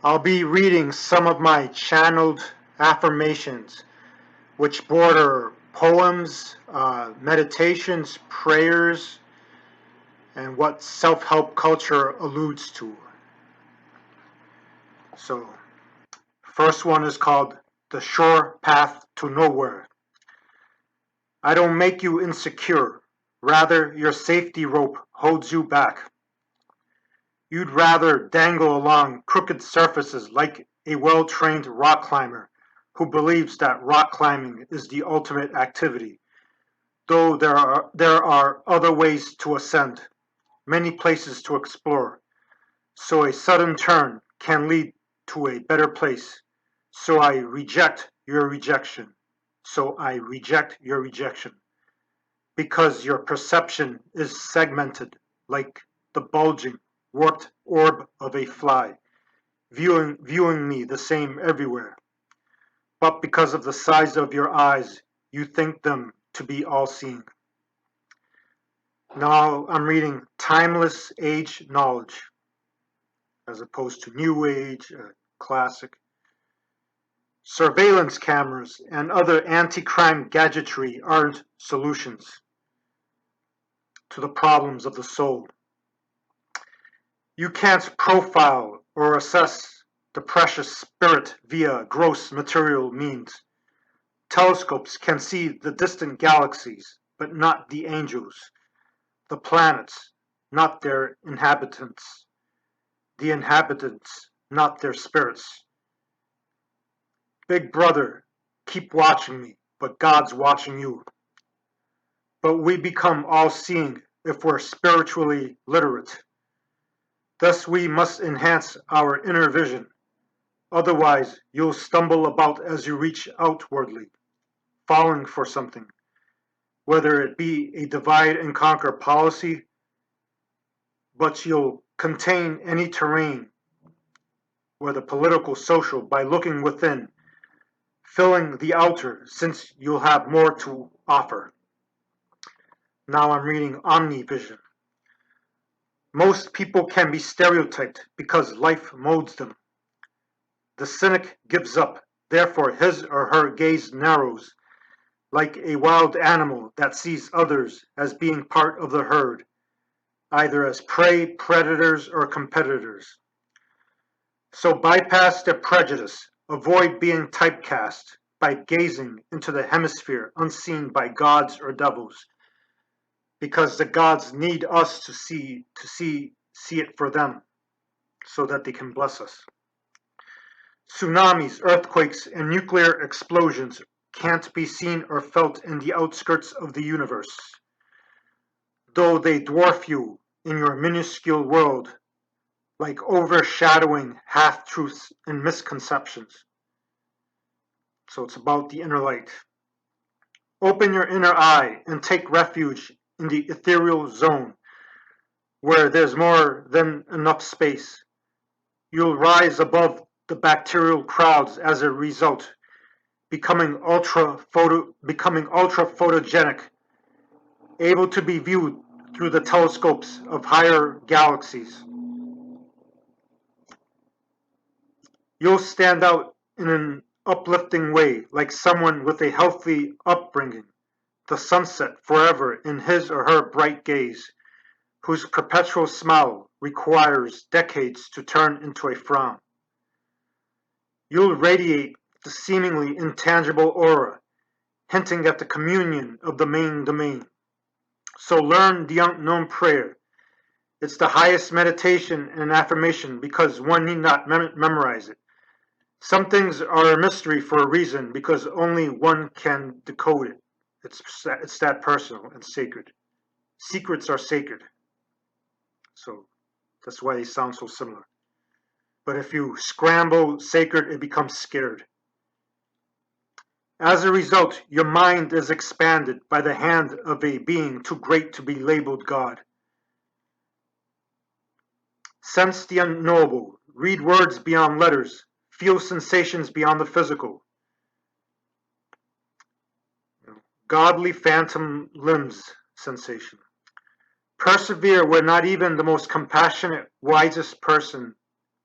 I'll be reading some of my channeled affirmations, which border poems, meditations, prayers, and what self-help culture alludes to. So, first one is called The Sure Path to Nowhere. I don't make you insecure. Rather, your safety rope holds you back. You'd rather dangle along crooked surfaces like a well-trained rock climber who believes that rock climbing is the ultimate activity, though there are other ways to ascend, many places to explore. So a sudden turn can lead to a better place. So I reject your rejection. So I reject your rejection. Because your perception is segmented like the bulging, warped orb of a fly, viewing me the same everywhere. But because of the size of your eyes, you think them to be all-seeing. Now I'm reading Timeless Age Knowledge, as opposed to New Age, classic. Surveillance cameras and other anti-crime gadgetry aren't solutions to the problems of the soul. You can't profile or assess the precious spirit via gross material means. Telescopes can see the distant galaxies, but not the angels, the planets, not their inhabitants, the inhabitants, not their spirits. Big brother, keep watching me, but God's watching you. But we become all-seeing if we're spiritually literate. Thus we must enhance our inner vision. Otherwise, you'll stumble about as you reach outwardly, falling for something, whether it be a divide and conquer policy, but you'll contain any terrain, whether political, social, by looking within, filling the outer, since you'll have more to offer. Now I'm reading Omnivision. Most people can be stereotyped because life molds them. The cynic gives up, therefore his or her gaze narrows, like a wild animal that sees others as being part of the herd, either as prey, predators, or competitors. So bypass their prejudice, avoid being typecast by gazing into the hemisphere unseen by gods or devils, because the gods need us to see it for them, so that they can bless us. Tsunamis, earthquakes, and nuclear explosions can't be seen or felt in the outskirts of the universe, though they dwarf you in your minuscule world, like overshadowing half-truths and misconceptions. So it's about the inner light. Open your inner eye and take refuge in the ethereal zone, where there's more than enough space. You'll rise above the bacterial crowds as a result, becoming ultra photogenic, able to be viewed through the telescopes of higher galaxies. You'll stand out in an uplifting way, like someone with a healthy upbringing, the sunset forever in his or her bright gaze, whose perpetual smile requires decades to turn into a frown. You'll radiate the seemingly intangible aura, hinting at the communion of the main domain. So learn the unknown prayer. It's the highest meditation and affirmation because one need not memorize it. Some things are a mystery for a reason because only one can decode it. It's that personal and sacred. Secrets are sacred. So that's why they sound so similar. But if you scramble sacred, it becomes scared. As a result, your mind is expanded by the hand of a being too great to be labeled God. Sense the unknowable, read words beyond letters, feel sensations beyond the physical. Godly phantom limbs sensation. Persevere where not even the most compassionate, wisest person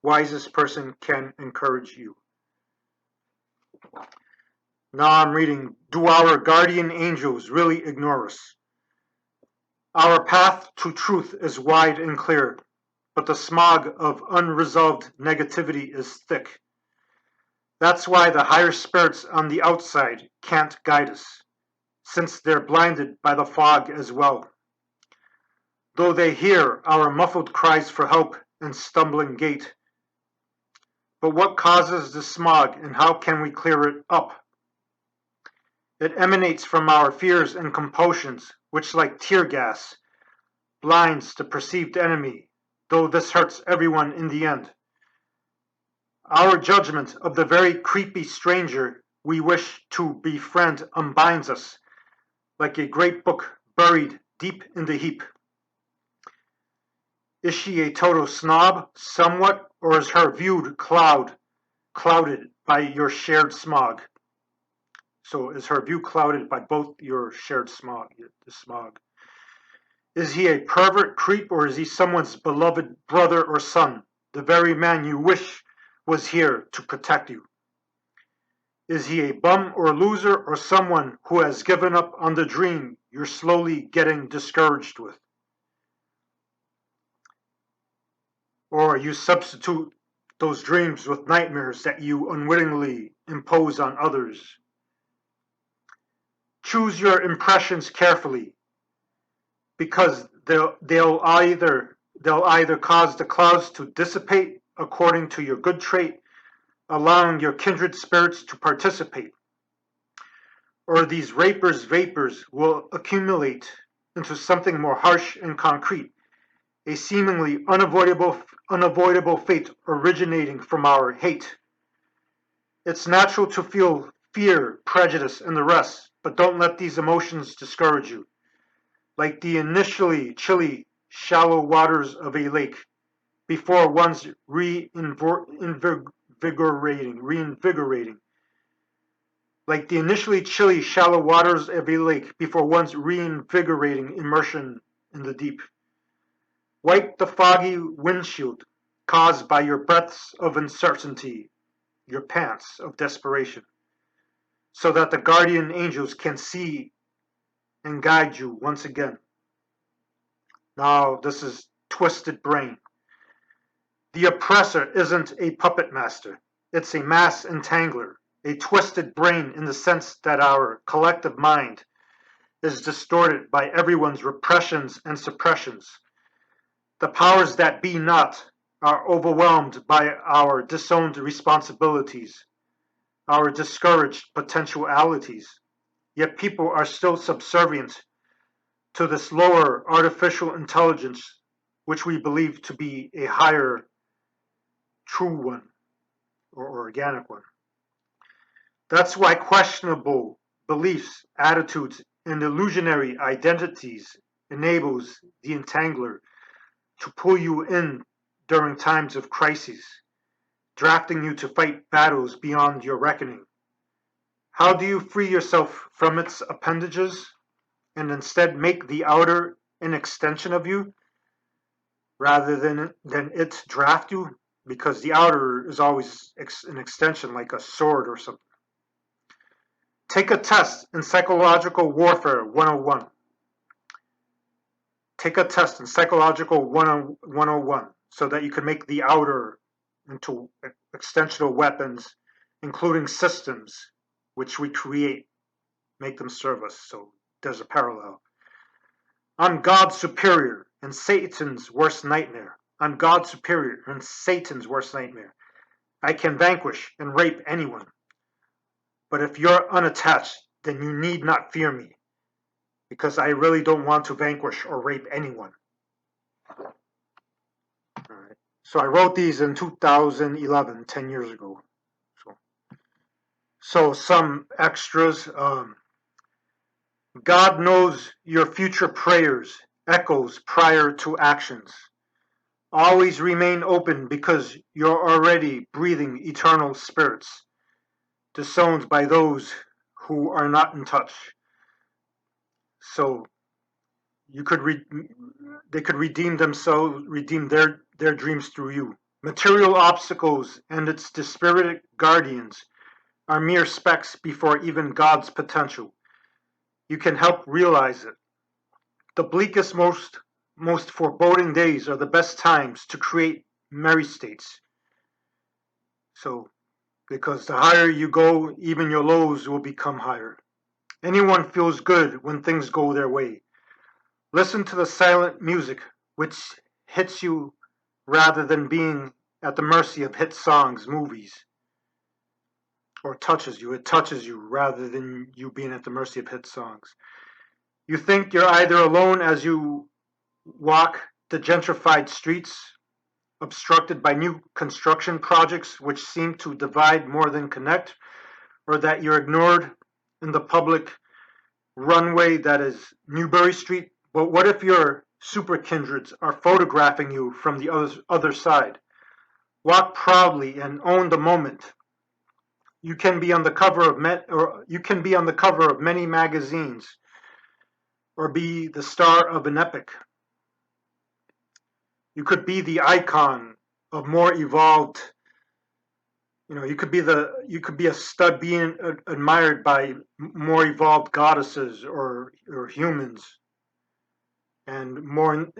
wisest person can encourage you. Now I'm reading, do our guardian angels really ignore us? Our path to truth is wide and clear, but the smog of unresolved negativity is thick. That's why the higher spirits on the outside can't guide us, since they're blinded by the fog as well. Though they hear our muffled cries for help and stumbling gait. But what causes the smog and how can we clear it up? It emanates from our fears and compulsions, which, like tear gas, blinds the perceived enemy, though this hurts everyone in the end. Our judgment of the very creepy stranger we wish to befriend unbinds us, like a great book buried deep in the heap. Is she a total snob, somewhat, or is her view clouded by your shared smog? So is her view clouded by both your shared smog, the smog? Is he a pervert creep, or is he someone's beloved brother or son, the very man you wish was here to protect you? Is he a bum or loser, or someone who has given up on the dream you're slowly getting discouraged with? Or you substitute those dreams with nightmares that you unwittingly impose on others. Choose your impressions carefully, because they'll either cause the clouds to dissipate according to your good trait, allowing your kindred spirits to participate, or these rapers' vapors will accumulate into something more harsh and concrete, a seemingly unavoidable fate originating from our hate. It's natural to feel fear, prejudice, and the rest, but don't let these emotions discourage you. Like the initially chilly, shallow waters of a lake, before one's reinvigorating. Like the initially chilly, shallow waters of a lake, before one's reinvigorating immersion in the deep. Wipe the foggy windshield caused by your breaths of uncertainty, your pants of desperation, so that the guardian angels can see and guide you once again. Now, this is twisted brain. The oppressor isn't a puppet master, it's a mass entangler, a twisted brain in the sense that our collective mind is distorted by everyone's repressions and suppressions. The powers that be not are overwhelmed by our disowned responsibilities, our discouraged potentialities, yet people are still subservient to this lower artificial intelligence, which we believe to be a higher, true one, or organic one. That's why questionable beliefs, attitudes, and illusionary identities enables the entangler to pull you in during times of crises, drafting you to fight battles beyond your reckoning. How do you free yourself from its appendages and instead make the outer an extension of you rather than it draft you? Because the outer is always an extension, like a sword or something. Take a test in Psychological Warfare 101. Take a test in Psychological 101 so that you can make the outer into extensional weapons, including systems which we create, make them serve us. So there's a parallel. I'm God superior and Satan's worst nightmare. I'm God superior and Satan's worst nightmare. I can vanquish and rape anyone. But if you're unattached, then you need not fear me, because I really don't want to vanquish or rape anyone. All right. So I wrote these in 2011, 10 years ago. So some extras. God knows your future prayers, echoes prior to actions. Always remain open because you're already breathing eternal spirits, disowned by those who are not in touch. So you could they could redeem themselves, redeem their dreams through you. Material obstacles and its dispirited guardians are mere specks before even God's potential. You can help realize it. The bleakest, most foreboding days are the best times to create merry states. So, because the higher you go, even your lows will become higher. Anyone feels good when things go their way. Listen to the silent music which hits you rather than being at the mercy of hit songs, movies, or touches you. It touches you rather than you being at the mercy of hit songs. You think you're either alone as you walk the gentrified streets, obstructed by new construction projects which seem to divide more than connect, or that you're ignored in the public runway that is Newbury Street. But what if your super kindreds are photographing you from the other side? Walk proudly and own the moment. You can be on the cover of many magazines, or be the star of an epic. You could be the icon of more evolved. You could be a stud being admired by more evolved goddesses or humans, and more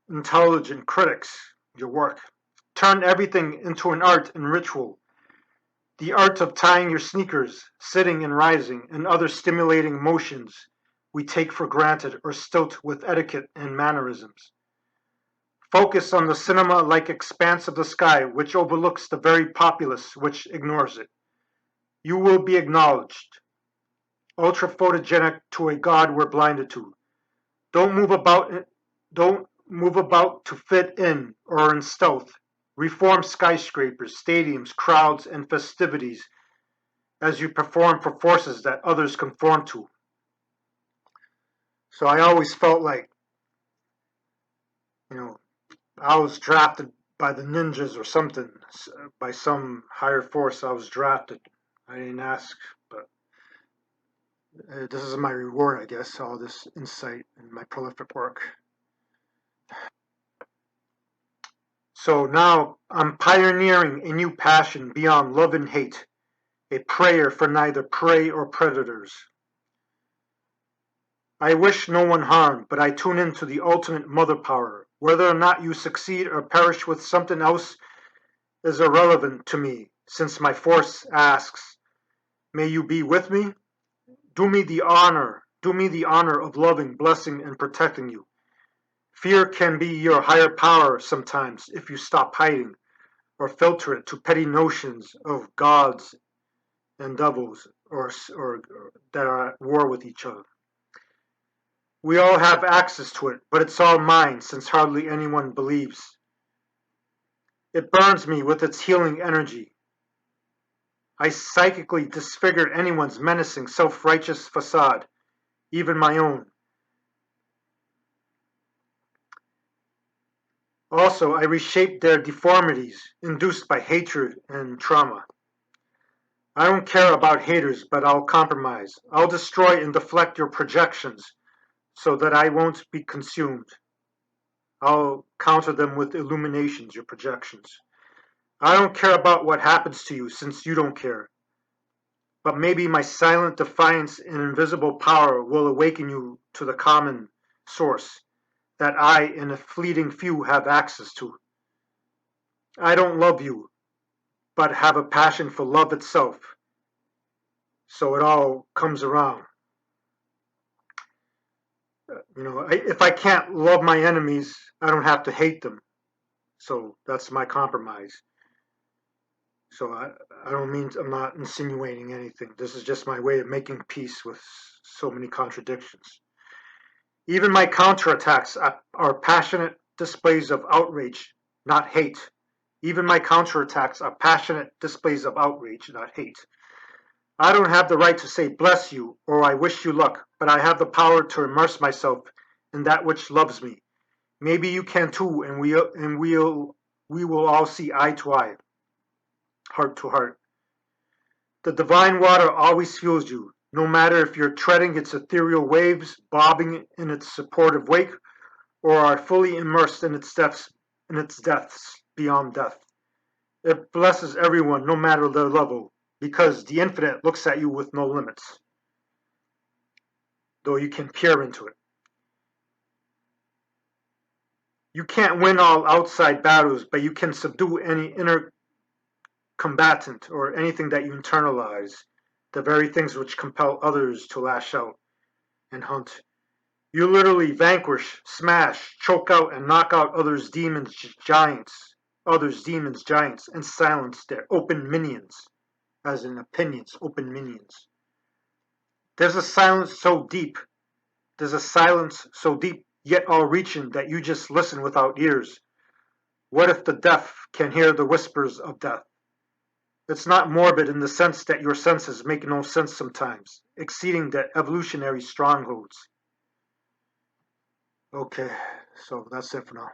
intelligent critics. Your work. Turn everything into an art and ritual. The art of tying your sneakers, sitting and rising, and other stimulating motions we take for granted or stilt with etiquette and mannerisms. Focus on the cinema-like expanse of the sky which overlooks the very populace which ignores it. You will be acknowledged. Ultra-photogenic to a god we're blinded to. Don't move about to fit in or in stealth. Reform skyscrapers, stadiums, crowds, and festivities as you perform for forces that others conform to. So I always felt like, I was drafted by the ninjas or something, by some higher force. I was drafted. I didn't ask, but this is my reward, I guess, all this insight and my prolific work. So now I'm pioneering a new passion beyond love and hate, a prayer for neither prey or predators. I wish no one harm, but I tune into the ultimate mother power. Whether or not you succeed or perish with something else is irrelevant to me, since my force asks, may you be with me? Do me the honor of loving, blessing, and protecting you. Fear can be your higher power sometimes if you stop hiding or filter it to petty notions of gods and devils or that are at war with each other. We all have access to it, but it's all mine since hardly anyone believes. It burns me with its healing energy. I psychically disfigured anyone's menacing, self-righteous facade, even my own. Also, I reshaped their deformities induced by hatred and trauma. I don't care about haters, but I'll compromise. I'll destroy and deflect your projections so that I won't be consumed. I'll counter them with illuminations, your projections. I don't care about what happens to you since you don't care. But maybe my silent defiance and invisible power will awaken you to the common source that I and a fleeting few have access to. I don't love you, but have a passion for love itself. So it all comes around. If I can't love my enemies, I don't have to hate them. So that's my compromise. So I don't mean, I'm not insinuating anything. This is just my way of making peace with so many contradictions. Even my counterattacks are passionate displays of outrage, not hate. Even my counterattacks are passionate displays of outrage, not hate. I don't have the right to say bless you or I wish you luck, but I have the power to immerse myself in that which loves me. Maybe you can too, and we will all see eye to eye, heart to heart. The divine water always fuels you, no matter if you're treading its ethereal waves, bobbing in its supportive wake, or are fully immersed in its depths beyond death. It blesses everyone, no matter their level, because the infinite looks at you with no limits, though you can peer into it. You can't win all outside battles, but you can subdue any inner combatant or anything that you internalize, the very things which compel others to lash out and hunt. You literally vanquish, smash, choke out, and knock out others' demons, giants, and silence their open minions, as in opinions, open minions. There's a silence so deep, yet all-reaching, that you just listen without ears. What if the deaf can hear the whispers of death? It's not morbid in the sense that your senses make no sense sometimes, exceeding the evolutionary strongholds. Okay, so that's it for now.